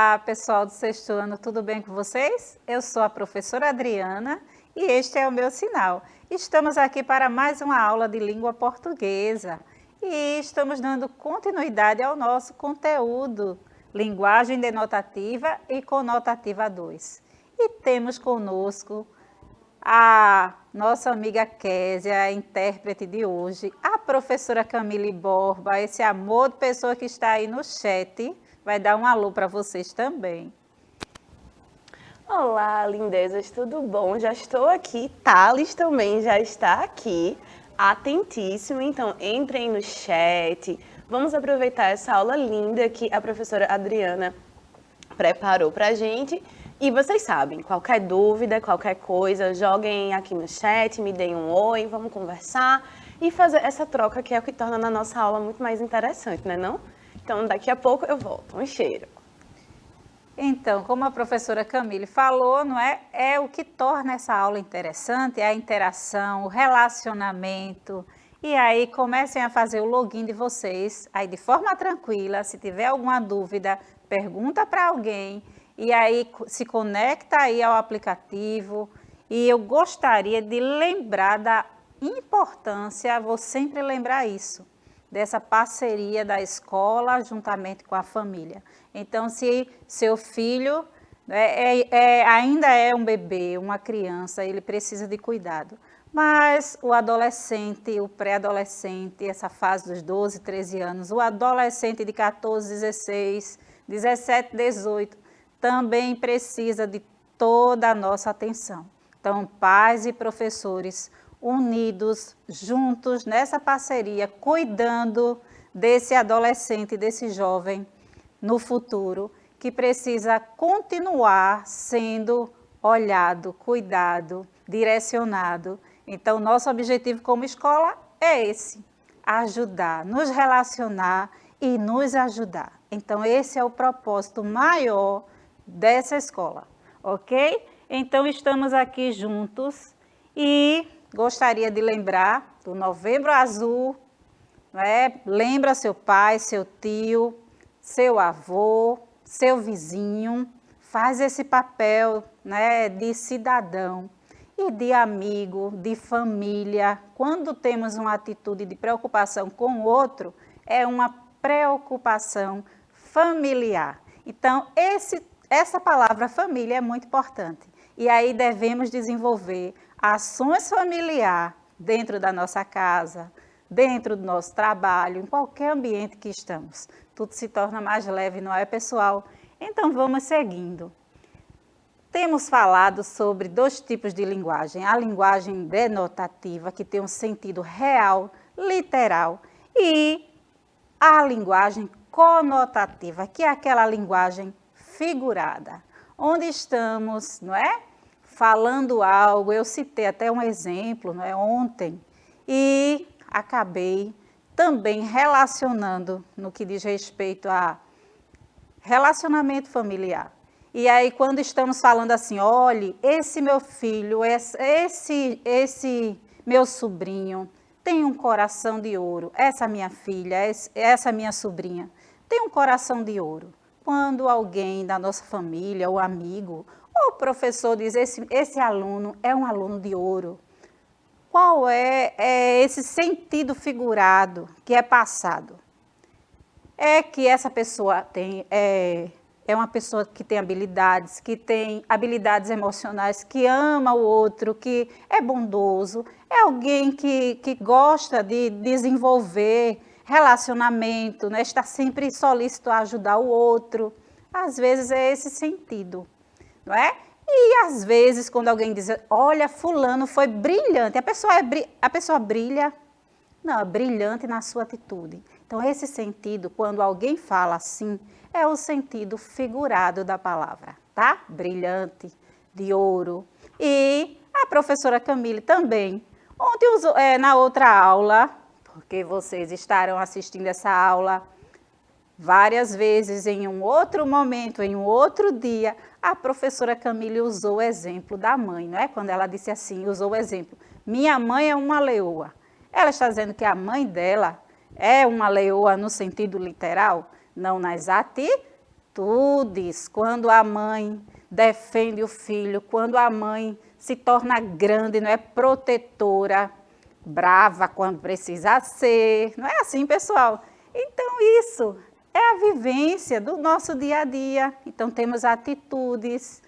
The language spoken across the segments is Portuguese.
Olá, pessoal do sexto ano, tudo bem com vocês? Eu sou a professora Adriana e este é o meu sinal. Estamos aqui para mais uma aula de língua portuguesa e estamos dando continuidade ao nosso conteúdo, linguagem denotativa e conotativa 2. E temos conosco a nossa amiga Késia, a intérprete de hoje, a professora Camille Borba, esse amor de pessoa que está aí no chat, vai dar um alô para vocês também. Olá, lindezas, tudo bom? Já estou aqui, Thales também já está aqui, atentíssimo, então entrem no chat, vamos aproveitar essa aula linda que a professora Adriana preparou para a gente. E vocês sabem, qualquer dúvida, qualquer coisa, joguem aqui no chat, me deem um oi, vamos conversar e fazer essa troca que é o que torna a nossa aula muito mais interessante, né não? Então, daqui a pouco eu volto. Um cheiro. Então, como a professora Camille falou, não é? É o que torna essa aula interessante, é a interação, o relacionamento. E aí, comecem a fazer o login de vocês, aí de forma tranquila, se tiver alguma dúvida, pergunta para alguém, e aí se conecta aí ao aplicativo. E eu gostaria de lembrar da importância, vou sempre lembrar isso, dessa parceria da escola juntamente com a família. Então, se seu filho ainda é um bebê, uma criança, ele precisa de cuidado. Mas o adolescente, o pré-adolescente, essa fase dos 12, 13 anos, o adolescente de 14, 16, 17, 18, também precisa de toda a nossa atenção. Então, pais e professores unidos, juntos, nessa parceria, cuidando desse adolescente, desse jovem no futuro, que precisa continuar sendo olhado, cuidado, direcionado. Então, nosso objetivo como escola é esse, ajudar, nos relacionar e nos ajudar. Então, esse é o propósito maior dessa escola, ok? Então, estamos aqui juntos e gostaria de lembrar do Novembro Azul, né? Lembra seu pai, seu tio, seu avô, seu vizinho, faz esse papel, né, de cidadão e de amigo, de família. Quando temos uma atitude de preocupação com o outro, é uma preocupação familiar. Então, essa palavra família é muito importante. E aí devemos desenvolver ações familiares dentro da nossa casa, dentro do nosso trabalho, em qualquer ambiente que estamos. Tudo se torna mais leve, não é, pessoal? Então, vamos seguindo. Temos falado sobre 2 tipos de linguagem. A linguagem denotativa, que tem um sentido real, literal, e a linguagem conotativa, que é aquela linguagem figurada, onde estamos, não é? Falando algo, eu citei até um exemplo, não é, ontem, e acabei também relacionando no que diz respeito a relacionamento familiar. E aí, quando estamos falando assim, olhe, esse meu filho, esse meu sobrinho tem um coração de ouro, essa minha filha, essa minha sobrinha tem um coração de ouro. Quando alguém da nossa família, ou amigo, ou professor diz, esse aluno é um aluno de ouro, qual é esse sentido figurado que é passado? É que essa pessoa é uma pessoa que tem habilidades emocionais, que ama o outro, que é bondoso, é alguém que gosta de desenvolver relacionamento, né? Está sempre solícito a ajudar o outro. Às vezes é esse sentido, não é? E às vezes quando alguém diz, olha, fulano foi brilhante, a pessoa brilha, não, é brilhante na sua atitude. Então esse sentido, quando alguém fala assim, é o sentido figurado da palavra, tá? Brilhante, de ouro. E a professora Camille também, ontem na outra aula, porque vocês estarão assistindo essa aula várias vezes, em um outro momento, em um outro dia, a professora Camille usou o exemplo da mãe, não é? Quando ela disse assim, usou o exemplo, minha mãe é uma leoa. Ela está dizendo que a mãe dela é uma leoa no sentido literal, não nas atitudes, atitudes, quando a mãe defende o filho, quando a mãe se torna grande, não é protetora, brava quando precisa ser, não é assim, pessoal? Então, isso é a vivência do nosso dia a dia. Então, temos atitudes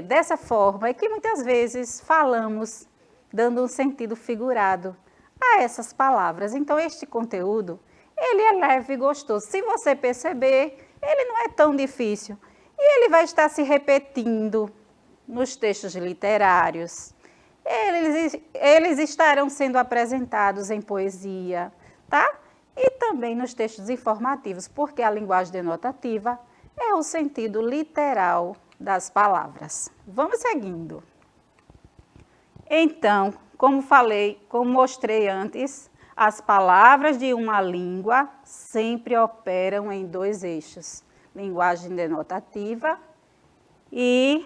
dessa forma, e que muitas vezes falamos dando um sentido figurado a essas palavras. Então, este conteúdo, ele é leve e gostoso. Se você perceber, ele não é tão difícil. E ele vai estar se repetindo nos textos literários. Eles estarão sendo apresentados em poesia, tá? E também nos textos informativos, porque a linguagem denotativa é o sentido literal das palavras. Vamos seguindo. Então, como falei, como mostrei antes, as palavras de uma língua sempre operam em dois eixos: linguagem denotativa e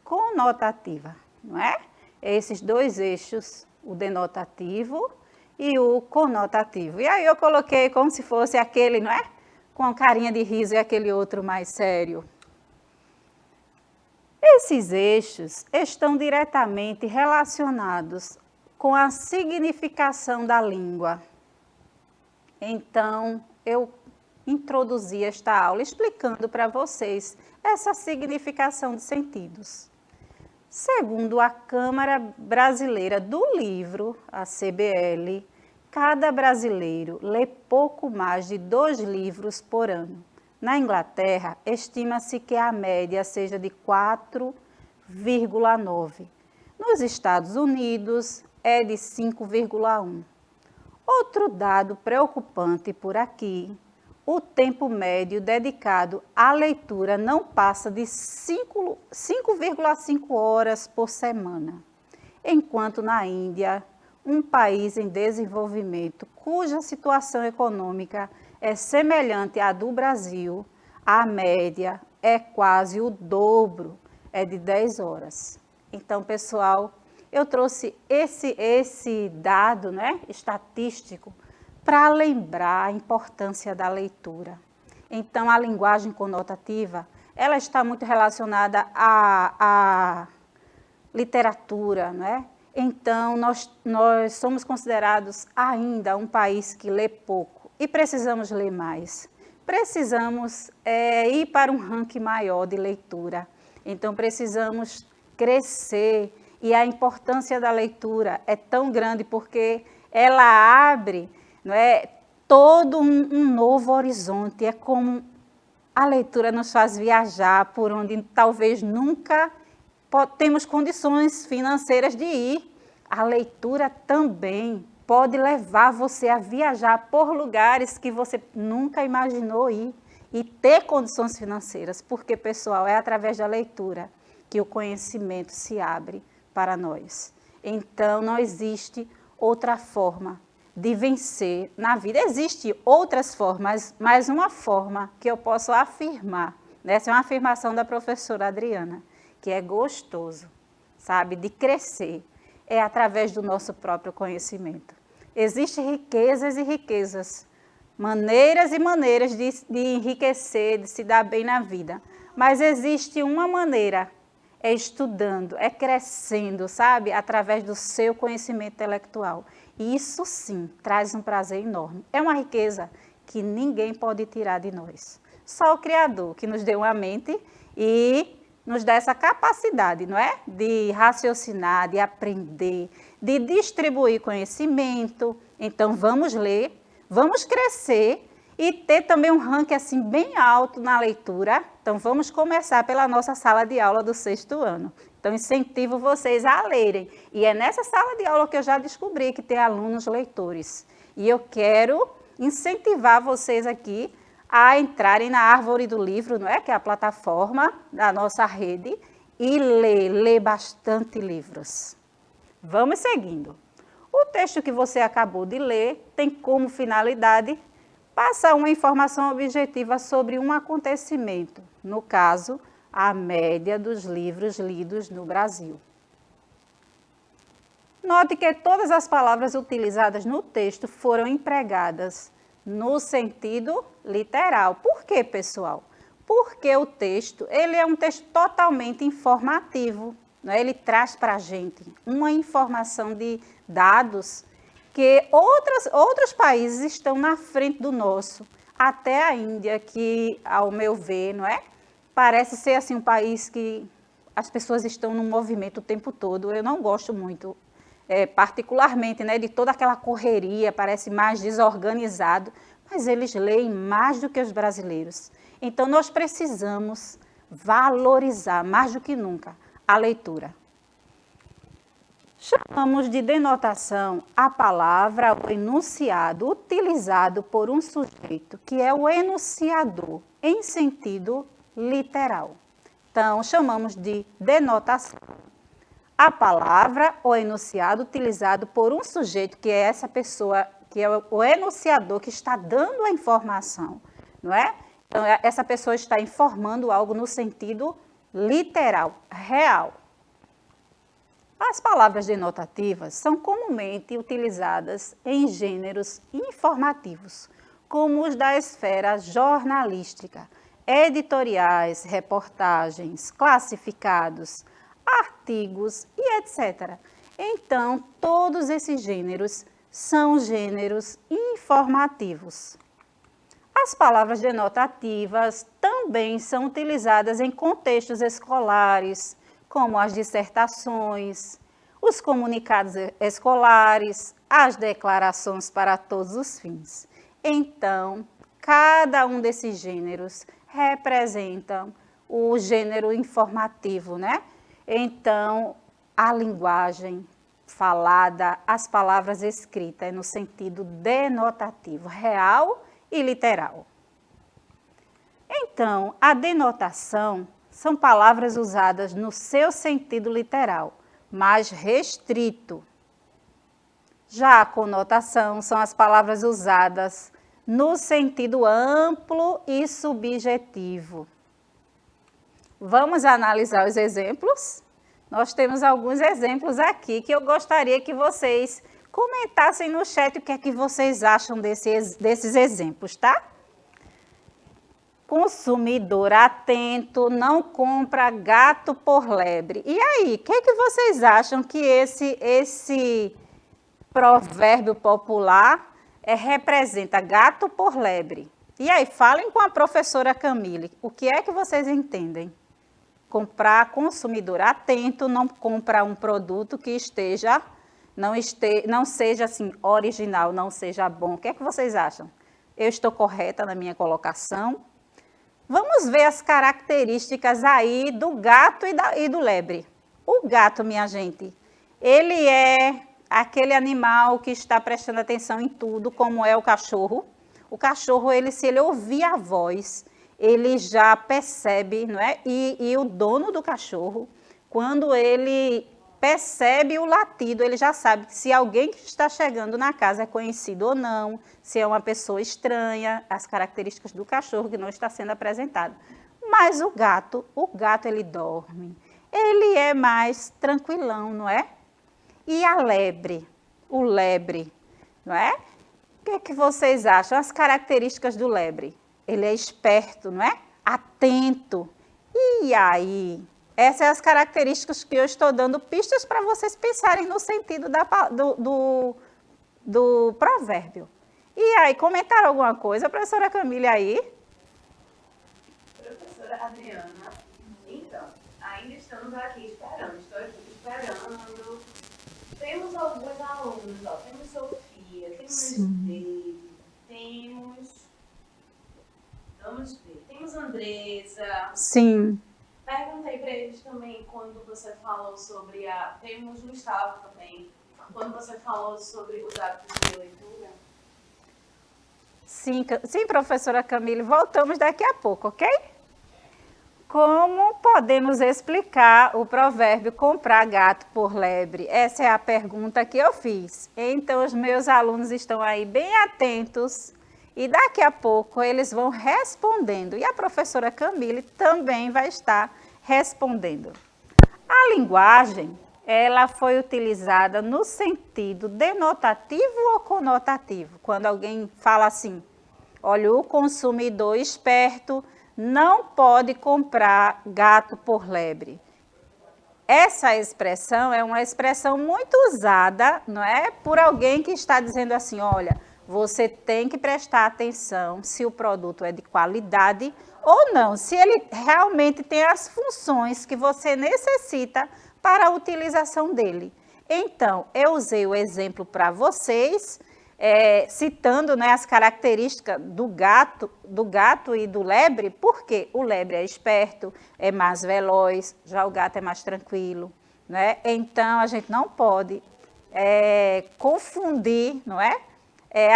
conotativa, não é? Esses dois eixos, o denotativo e o conotativo. E aí eu coloquei como se fosse aquele, não é? Com a carinha de riso e aquele outro mais sério. Esses eixos estão diretamente relacionados com a significação da língua. Então, eu introduzi esta aula explicando para vocês essa significação de sentidos. Segundo a Câmara Brasileira do Livro, a CBL, cada brasileiro lê pouco mais de 2 livros por ano. Na Inglaterra, estima-se que a média seja de 4,9. Nos Estados Unidos, é de 5,1. Outro dado preocupante por aqui: o tempo médio dedicado à leitura não passa de 5,5 horas por semana, enquanto na Índia, um país em desenvolvimento cuja situação econômica é semelhante à do Brasil, a média é quase o dobro, é de 10 horas. Então, pessoal, eu trouxe esse dado, né, estatístico para lembrar a importância da leitura. Então, a linguagem conotativa, ela está muito relacionada à literatura, não é? Então, nós somos considerados ainda um país que lê pouco e precisamos ler mais. Precisamos ir para um ranking maior de leitura. Então, precisamos crescer, e a importância da leitura é tão grande porque ela abre, não é, todo um novo horizonte. É como a leitura nos faz viajar por onde talvez nunca temos condições financeiras de ir. A leitura também pode levar você a viajar por lugares que você nunca imaginou ir e ter condições financeiras, porque, pessoal, é através da leitura que o conhecimento se abre para nós. Então, não existe outra forma de vencer na vida. Existem outras formas, mas uma forma que eu posso afirmar, né? Essa é uma afirmação da professora Adriana, que é gostoso, sabe, de crescer, é através do nosso próprio conhecimento. Existem riquezas e riquezas, maneiras e maneiras de enriquecer, de se dar bem na vida, mas existe uma maneira: é estudando, é crescendo, sabe? Através do seu conhecimento intelectual. E isso sim traz um prazer enorme. É uma riqueza que ninguém pode tirar de nós. Só o Criador, que nos deu uma mente e nos dá essa capacidade, não é? De raciocinar, de aprender, de distribuir conhecimento. Então, vamos ler, vamos crescer e ter também um ranking assim bem alto na leitura. Então, vamos começar pela nossa sala de aula do 6º ano. Então, incentivo vocês a lerem. E é nessa sala de aula que eu já descobri que tem alunos leitores. E eu quero incentivar vocês aqui a entrarem na Árvore do Livro, não é? Que é a plataforma da nossa rede, e ler bastante livros. Vamos seguindo. O texto que você acabou de ler tem como finalidade passar uma informação objetiva sobre um acontecimento, no caso, a média dos livros lidos no Brasil. Note que todas as palavras utilizadas no texto foram empregadas no sentido literal. Por quê, pessoal? Porque o texto, ele é um texto totalmente informativo, né? Ele traz para a gente uma informação de dados que outros países estão na frente do nosso. Até a Índia, que, ao meu ver, não é? Parece ser assim um país que as pessoas estão no movimento o tempo todo. Eu não gosto muito, particularmente, né, de toda aquela correria, parece mais desorganizado, mas eles leem mais do que os brasileiros. Então, nós precisamos valorizar, mais do que nunca, a leitura. Chamamos de denotação a palavra, o enunciado utilizado por um sujeito, que é o enunciador, em sentido literal. Então, chamamos de denotação a palavra ou enunciado utilizado por um sujeito, que é essa pessoa, que é o enunciador que está dando a informação, não é? Então, essa pessoa está informando algo no sentido literal, real. As palavras denotativas são comumente utilizadas em gêneros informativos, como os da esfera jornalística, editoriais, reportagens, classificados, artigos e etc. Então, todos esses gêneros são gêneros informativos. As palavras denotativas também são utilizadas em contextos escolares, como as dissertações, os comunicados escolares, as declarações para todos os fins. Então, cada um desses gêneros representa o gênero informativo, né? Então, a linguagem falada, as palavras escritas, no sentido denotativo, real e literal. Então, a denotação são palavras usadas no seu sentido literal, mais restrito. Já a conotação são as palavras usadas no sentido amplo e subjetivo. Vamos analisar os exemplos? Nós temos alguns exemplos aqui que eu gostaria que vocês comentassem no chat o que é que vocês acham desses exemplos, tá? Consumidor atento não compra gato por lebre. E aí, o que é que vocês acham que esse provérbio popular representa? Gato por lebre. E aí, falem com a professora Camille, o que é que vocês entendem? Consumidor atento não compra um produto que não seja assim original, não seja bom. O que é que vocês acham? Eu estou correta na minha colocação? Vamos ver as características aí do gato e do lebre. O gato, minha gente, ele é aquele animal que está prestando atenção em tudo, como é o cachorro. O cachorro, se ele ouvir a voz, ele já percebe, não é? E o dono do cachorro, quando ele percebe o latido, ele já sabe se alguém que está chegando na casa é conhecido ou não, se é uma pessoa estranha, as características do cachorro que não está sendo apresentado. Mas o gato ele dorme, ele é mais tranquilão, não é? E a lebre, o lebre, não é? O que é que vocês acham? As características do lebre. Ele é esperto, não é? Atento. E aí? Essas são as características que eu estou dando pistas para vocês pensarem no sentido do provérbio. E aí, comentaram alguma coisa, professora Camille, aí? Professora Adriana, então, ainda estamos aqui esperando, estou aqui esperando. Temos alguns alunos, ó, temos Sofia, temos David, vamos ver, temos Andressa. Sim. Perguntei para eles também quando você falou sobre temos Gustavo também, quando você falou sobre os hábitos de leitura. Sim, professora Camille, voltamos daqui a pouco, ok? Como podemos explicar o provérbio comprar gato por lebre? Essa é a pergunta que eu fiz. Então, os meus alunos estão aí bem atentos e daqui a pouco eles vão respondendo. E a professora Camille também vai estar respondendo. A linguagem, ela foi utilizada no sentido denotativo ou conotativo? Quando alguém fala assim, olha, o consumidor esperto não pode comprar gato por lebre. Essa expressão é uma expressão muito usada, não é? Por alguém que está dizendo assim, olha, você tem que prestar atenção se o produto é de qualidade ou não, se ele realmente tem as funções que você necessita para a utilização dele. Então, eu usei o exemplo para vocês, citando, né, as características do gato e do lebre, porque o lebre é esperto, é mais veloz, já o gato é mais tranquilo, né? Então, a gente não pode confundir, não é?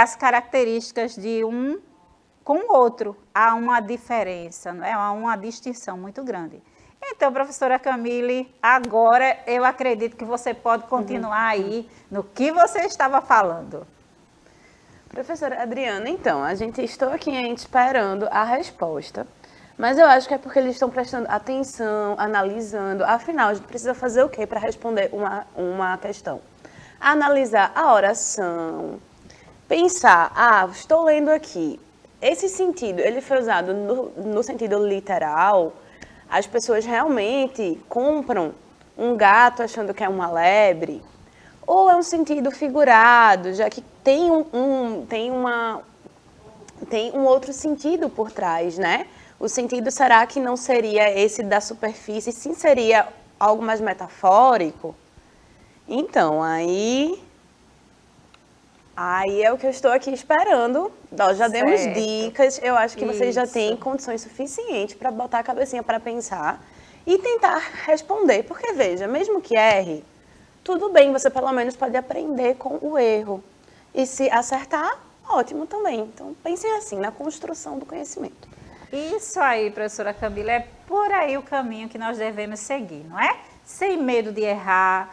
As características de um com o outro. Há uma diferença, não é? Há uma distinção muito grande. Então, professora Camille, agora eu acredito que você pode continuar aí no que você estava falando. Professora Adriana, então, a gente estou aqui ainda esperando a resposta, mas eu acho que é porque eles estão prestando atenção, analisando. Afinal, a gente precisa fazer o quê para responder uma questão? Analisar a oração, pensar, estou lendo aqui. Esse sentido, ele foi usado no sentido literal. As pessoas realmente compram um gato achando que é uma lebre? Ou é um sentido figurado, já que tem um outro sentido por trás, né? O sentido será que não seria esse da superfície, sim seria algo mais metafórico? Então, aí é o que eu estou aqui esperando. Nós já demos dicas, eu acho que vocês já têm condições suficientes para botar a cabecinha para pensar e tentar responder. Porque, veja, mesmo que erre, tudo bem, você pelo menos pode aprender com o erro. E se acertar, ótimo também. Então, pensem assim, na construção do conhecimento. Isso aí, professora Camila, é por aí o caminho que nós devemos seguir, não é? Sem medo de errar,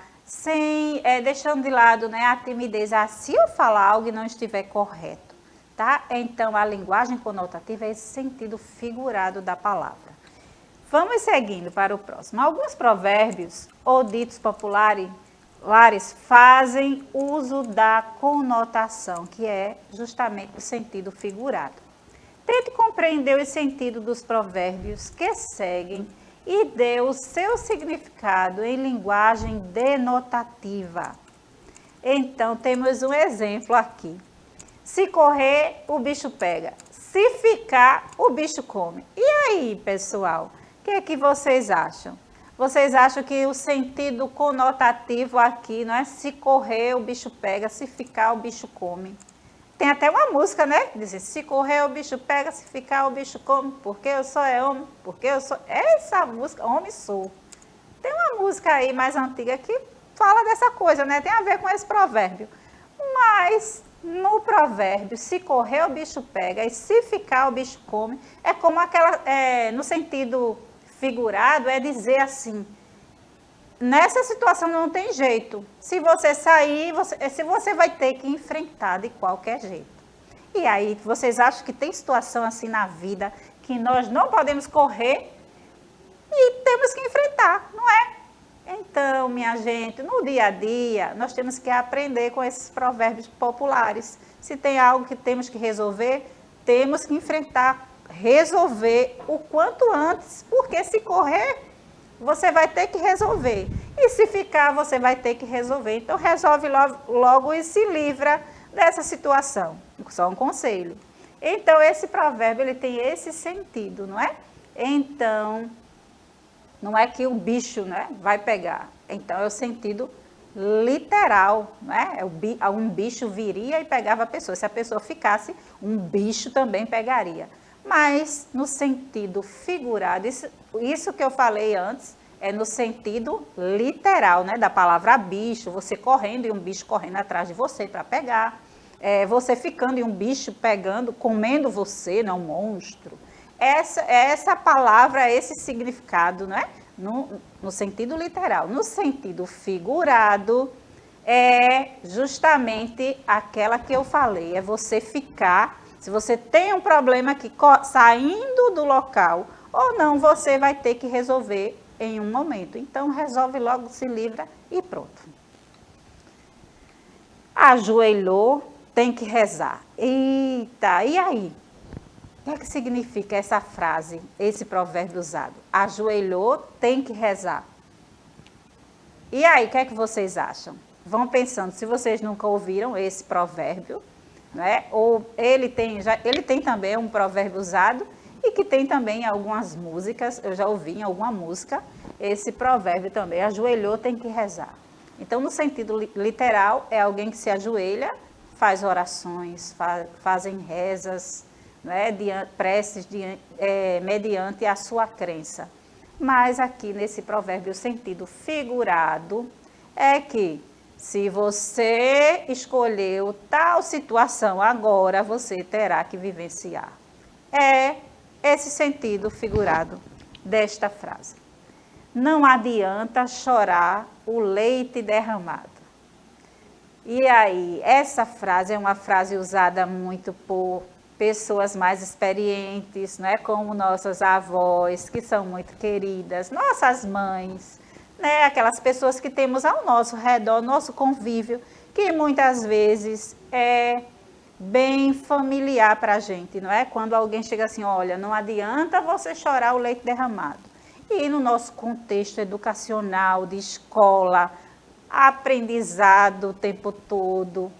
deixando de lado, né, a timidez. Se eu falar algo e não estiver correto, tá? Então, a linguagem conotativa é esse sentido figurado da palavra. Vamos seguindo para o próximo. Alguns provérbios ou ditos populares fazem uso da conotação, que é justamente o sentido figurado. Tente compreender o sentido dos provérbios que seguem e dê o seu significado em linguagem denotativa. Então, temos um exemplo aqui. Se correr, o bicho pega. Se ficar, o bicho come. E aí, pessoal, o que é que vocês acham? Vocês acham que o sentido conotativo aqui, não é? Se correr, o bicho pega, se ficar, o bicho come. Tem até uma música, né? Diz: se correr, o bicho pega, se ficar, o bicho come, porque eu sou homem, porque eu sou... Essa música, Homem Sou. Tem uma música aí mais antiga que fala dessa coisa, né? Tem a ver com esse provérbio. Mas no provérbio, se correr, o bicho pega, e se ficar, o bicho come, é como aquela, no sentido figurado, é dizer assim: nessa situação não tem jeito. Se você sair, você vai ter que enfrentar de qualquer jeito. E aí, vocês acham que tem situação assim na vida que nós não podemos correr e temos que enfrentar, não é? Então, minha gente, no dia a dia, nós temos que aprender com esses provérbios populares. Se tem algo que temos que resolver, temos que enfrentar, resolver o quanto antes, porque se correr, você vai ter que resolver. E se ficar, você vai ter que resolver. Então, resolve logo e se livra dessa situação. Só um conselho. Então, esse provérbio, ele tem esse sentido, não é? Então, não é que o bicho, né, vai pegar. Então, é o sentido literal, né? Um bicho viria e pegava a pessoa. Se a pessoa ficasse, um bicho também pegaria. Mas, no sentido figurado, isso que eu falei antes, é no sentido literal, né, da palavra bicho, você correndo e um bicho correndo atrás de você para pegar, você ficando e um bicho pegando, comendo você, né, um monstro. Essa palavra, esse significado, não é? No sentido literal. No sentido figurado, é justamente aquela que eu falei, é você ficar. Se você tem um problema aqui, saindo do local ou não, você vai ter que resolver em um momento. Então, resolve logo, se livra e pronto. Ajoelhou, tem que rezar. Eita, e aí? O que é que significa essa frase, esse provérbio usado? Ajoelhou, tem que rezar. E aí, o que é que vocês acham? Vão pensando, se vocês nunca ouviram esse provérbio, né? Ou ele tem também um provérbio usado e que tem também algumas músicas, eu já ouvi em alguma música, esse provérbio também, ajoelhou, tem que rezar. Então, no sentido literal, é alguém que se ajoelha, faz orações, fazem rezas, né, preces mediante a sua crença. Mas aqui nesse provérbio, o sentido figurado é que se você escolheu tal situação agora, você terá que vivenciar. É esse sentido figurado desta frase. Não adianta chorar o leite derramado. E aí, essa frase é uma frase usada muito por pessoas mais experientes, né, como nossas avós, que são muito queridas, nossas mães, né, aquelas pessoas que temos ao nosso redor, nosso convívio, que muitas vezes é bem familiar para a gente, não é? Quando alguém chega assim, olha, não adianta você chorar o leite derramado. E no nosso contexto educacional, de escola, aprendizado o tempo todo,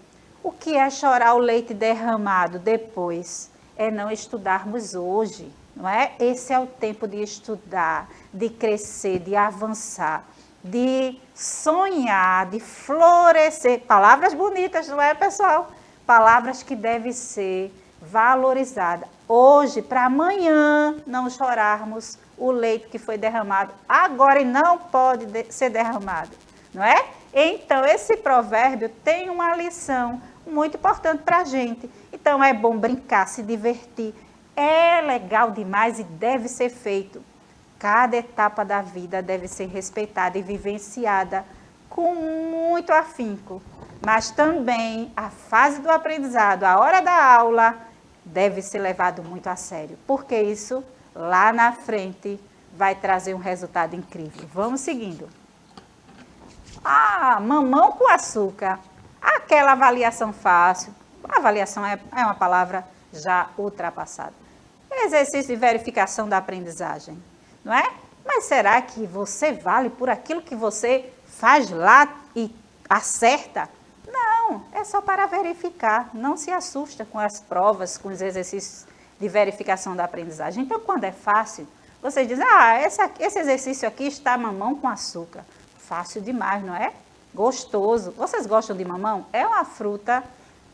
o que é chorar o leite derramado depois? É não estudarmos hoje, não é? Esse é o tempo de estudar, de crescer, de avançar, de sonhar, de florescer. Palavras bonitas, não é, pessoal? Palavras que devem ser valorizadas. Hoje, para amanhã, não chorarmos o leite que foi derramado agora e não pode ser derramado, não é? Então, esse provérbio tem uma lição muito importante para a gente. Então, é bom brincar, se divertir. É legal demais e deve ser feito. Cada etapa da vida deve ser respeitada e vivenciada com muito afinco. Mas também a fase do aprendizado, a hora da aula, deve ser levado muito a sério. Porque isso, lá na frente, vai trazer um resultado incrível. Vamos seguindo. Mamão com açúcar. Aquela avaliação fácil. A avaliação é uma palavra já ultrapassada. Exercício de verificação da aprendizagem, não é? Mas será que você vale por aquilo que você faz lá e acerta? Não, é só para verificar. Não se assusta com as provas, com os exercícios de verificação da aprendizagem. Então, quando é fácil, vocês dizem, esse exercício aqui está mamão com açúcar. Fácil demais, não é? Gostoso. Vocês gostam de mamão? É uma fruta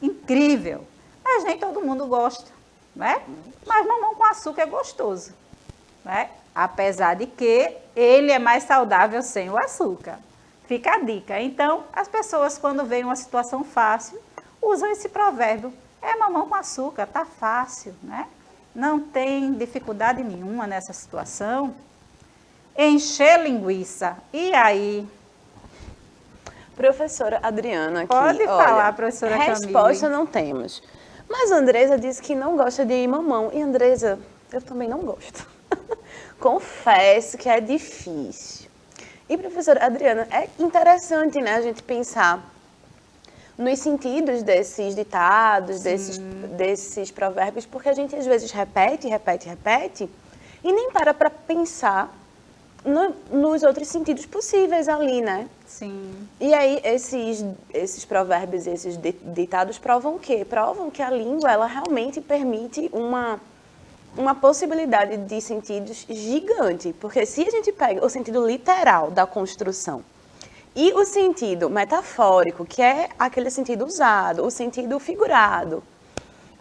incrível, mas nem todo mundo gosta, não é? Mas mamão com açúcar é gostoso, não é? Apesar de que ele é mais saudável sem o açúcar. Fica a dica. Então, as pessoas, quando veem uma situação fácil, usam esse provérbio. É mamão com açúcar, tá fácil, né? Não tem dificuldade nenhuma nessa situação. Encher linguiça. E aí? Professora Adriana aqui. Pode falar, professora Camille. Resposta não temos. Mas a Andresa disse que não gosta de mamão. E Andresa, eu também não gosto. Confesso que é difícil. E professora Adriana, é interessante, né, a gente pensar nos sentidos desses ditados, desses provérbios, porque a gente às vezes repete e nem para pensar nos outros sentidos possíveis ali, né? Sim. E aí, esses provérbios, esses ditados provam o quê? Provam que a língua, ela realmente permite uma possibilidade de sentidos gigante. Porque se a gente pega o sentido literal da construção e o sentido metafórico, que é aquele sentido usado, o sentido figurado,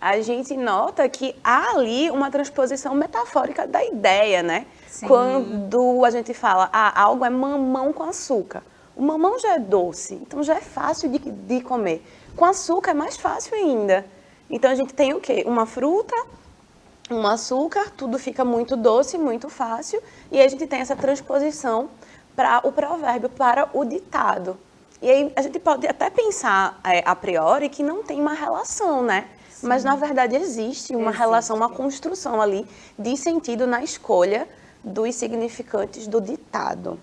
a gente nota que há ali uma transposição metafórica da ideia, né? Sim. Quando a gente fala, algo é mamão com açúcar. O mamão já é doce, então já é fácil de comer. Com açúcar é mais fácil ainda. Então a gente tem o quê? Uma fruta, um açúcar, tudo fica muito doce, muito fácil. E aí a gente tem essa transposição para o provérbio, para o ditado. E aí a gente pode até pensar a priori que não tem uma relação, né? Sim. Mas na verdade existe uma relação, uma construção ali de sentido na escolha dos significantes do ditado.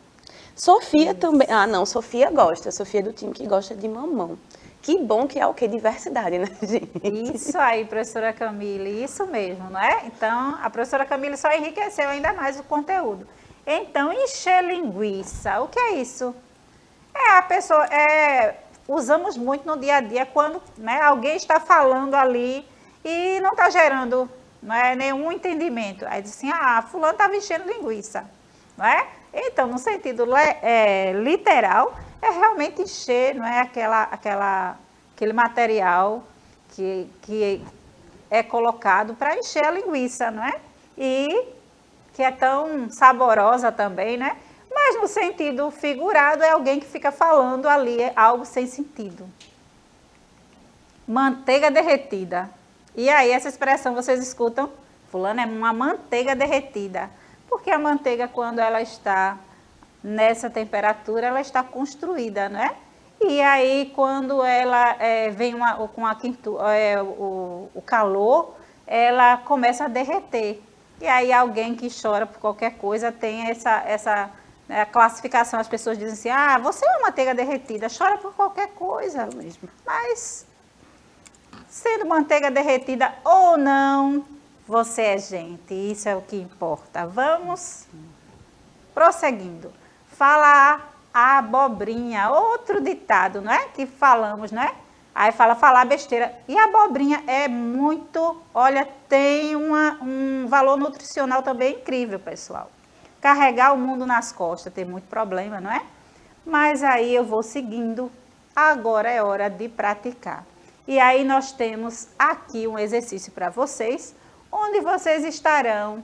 Sofia também... Sofia gosta. Sofia é do time que gosta de mamão. Que bom que é o quê? Diversidade, né, gente? Isso aí, professora Camille, isso mesmo, não é? Então, a professora Camille só enriqueceu ainda mais o conteúdo. Então, encher linguiça, o que é isso? A pessoa, usamos muito no dia a dia quando, né, alguém está falando ali e não está gerando, não é, nenhum entendimento. Aí diz assim, fulano estava enchendo linguiça, não é? Então, no sentido literal, é realmente encher, não é, aquele material que é colocado para encher a linguiça, não é? E que é tão saborosa também, né? Mas no sentido figurado é alguém que fica falando ali algo sem sentido. Manteiga derretida. E aí essa expressão vocês escutam? Fulano é uma manteiga derretida. Porque a manteiga, quando ela está nessa temperatura, ela está construída, não é? E aí, quando ela vem com o calor, ela começa a derreter. E aí, alguém que chora por qualquer coisa tem essa classificação. As pessoas dizem assim, você é uma manteiga derretida, chora por qualquer coisa. Mesmo. Mas, sendo manteiga derretida ou não, você é gente, isso é o que importa. Vamos prosseguindo. Falar a abobrinha, outro ditado, não é? Que falamos, não é? Aí falar besteira. E a abobrinha é muito, olha, tem um valor nutricional também incrível, pessoal. Carregar o mundo nas costas, tem muito problema, não é? Mas aí eu vou seguindo. Agora é hora de praticar. E aí nós temos aqui um exercício para vocês, onde vocês estarão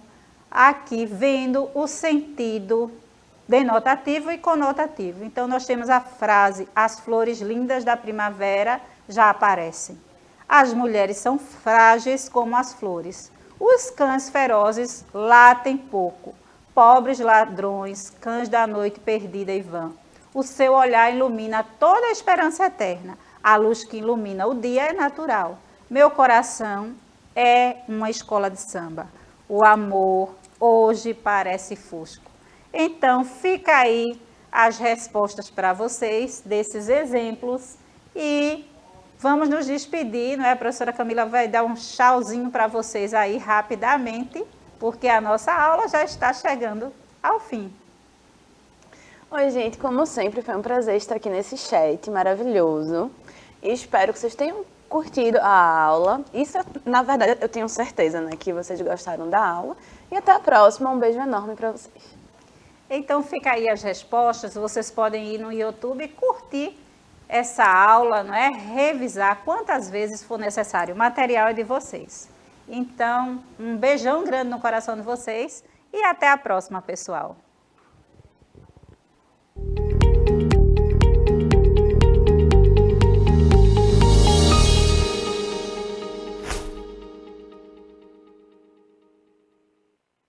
aqui vendo o sentido denotativo e conotativo. Então, nós temos a frase, as flores lindas da primavera já aparecem. As mulheres são frágeis como as flores. Os cães ferozes latem pouco. Pobres ladrões, cães da noite perdida e vã. O seu olhar ilumina toda a esperança eterna. A luz que ilumina o dia é natural. Meu coração é uma escola de samba. O amor hoje parece fusco. Então, fica aí as respostas para vocês desses exemplos e vamos nos despedir, não é? A professora Camila vai dar um tchauzinho para vocês aí rapidamente, porque a nossa aula já está chegando ao fim. Oi, gente, como sempre, foi um prazer estar aqui nesse chat maravilhoso. E espero que vocês tenham curtido a aula. Isso, na verdade, eu tenho certeza, né, que vocês gostaram da aula. E até a próxima. Um beijo enorme para vocês. Então, fica aí as respostas. Vocês podem ir no YouTube e curtir essa aula, não é? Revisar quantas vezes for necessário. O material é de vocês. Então, um beijão grande no coração de vocês e até a próxima, pessoal.